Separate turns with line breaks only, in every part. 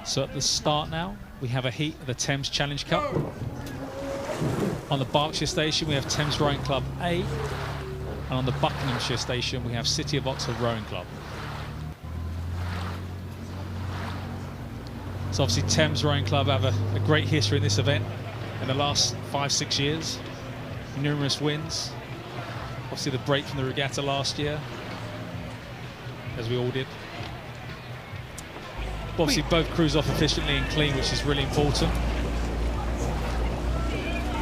So at the start now, we have a heat of the Thames Challenge Cup. On the Berkshire station, we have Thames Rowing Club A. And on the Buckinghamshire station, we have City of Oxford Rowing Club. So obviously Thames Rowing Club have a great history in this event in the last 5-6 years. Numerous wins. Obviously the break from the Regatta last year, as we all did. But obviously both crews off efficiently and clean, which is really important.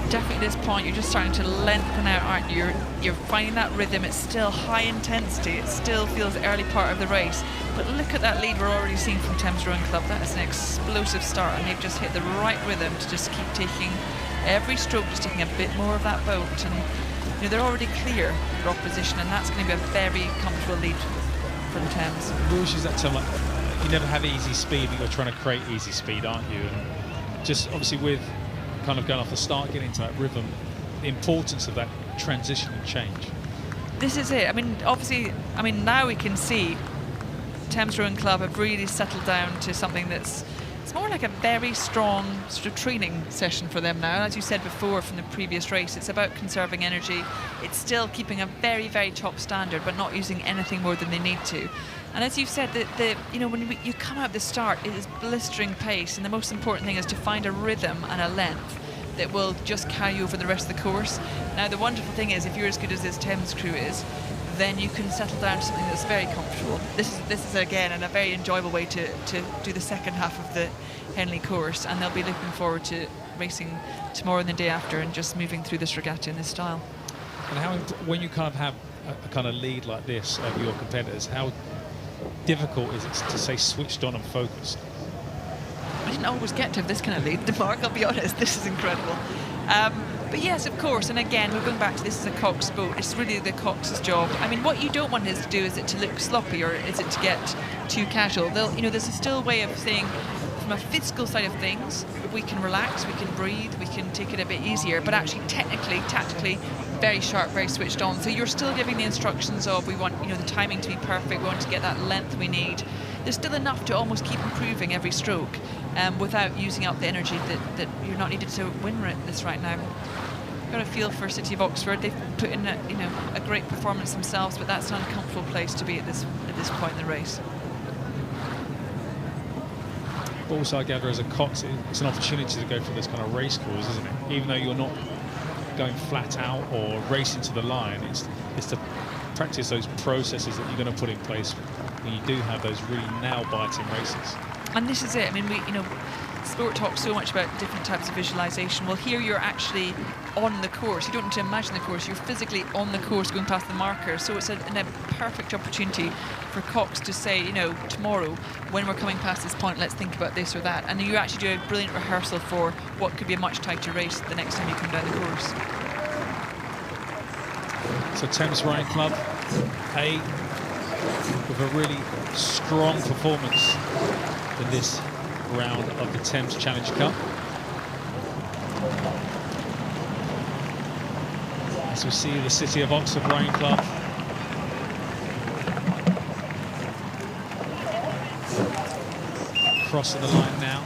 Definitely at this point you're just starting to lengthen out, aren't you? You're finding that rhythm. It's still high intensity. It still feels the early part of the race. But look at that lead we're already seeing from Thames Rowing Club. That is an explosive start, and they've just hit the right rhythm to just keep taking every stroke, just taking a bit more of that boat. And you know, they're already clear their opposition, and that's going to be a very comfortable lead for the Thames.
We always use that term, like, you never have easy speed, but you're trying to create easy speed, aren't you? And just obviously with kind of going off the start, getting into that rhythm, the importance of that transition and change.
This is it. I mean, obviously, now we can see Thames Rowing Club have really settled down to something that's, it's more like a very strong sort of training session for them now. As you said before from the previous race, it's about conserving energy. It's still keeping a very, very top standard, but not using anything more than they need to. And as you've said, you know, when you come out the start, it is blistering pace, and the most important thing is to find a rhythm and a length that will just carry you over the rest of the course. Now, the wonderful thing is, if you're as good as this Thames crew is, then you can settle down to something that's very comfortable. This is again a very enjoyable way to do the second half of the Henley course, and they'll be looking forward to racing tomorrow and the day after and just moving through this regatta in this style.
And how, when you kind of have a kind of lead like this over your competitors, how difficult is it to stay switched on and focused?
I didn't always get to have this kind of lead, Mark, I'll be honest. This is incredible. But yes, of course, and again, we're going back to this is a Cox boat. It's really the Cox's job. I mean, what you don't want is to do is it to look sloppy, or is it to get too casual. You know, there's a still way of saying, from a physical side of things, we can relax, we can breathe, we can take it a bit easier, but actually technically, tactically, very sharp, very switched on. So you're still giving the instructions of, we want, you know, the timing to be perfect, we want to get that length we need. There's still enough to almost keep improving every stroke without using up the energy that you're not needed to win this right now. Got a feel for City of Oxford. They've put in a great performance themselves, but that's an uncomfortable place to be at this point in the race.
Also, I gather as a Cox, it's an opportunity to go for this kind of race course, isn't it? Even though you're not going flat out or racing to the line, it's to practice those processes that you're going to put in place when you do have those really nail-biting races.
And this is it. I mean, sport talks so much about different types of visualization. Well, here you're actually on the course. You don't need to imagine the course. You're physically on the course going past the marker. So it's a perfect opportunity for Cox to say, you know, tomorrow when we're coming past this point, let's think about this or that. And you actually do a brilliant rehearsal for what could be a much tighter race the next time you come down the course.
So Thames Rowing Club A with a really strong performance in this round of the Thames Challenge Cup. As we see the City of Oxford Rowing Club crossing the line now.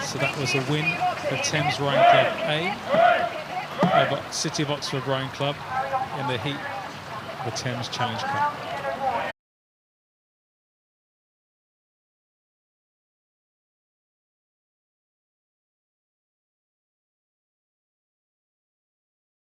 So that was a win for Thames Rowing Club A over City of Oxford Rowing Club in the heat of the Thames Challenge Cup.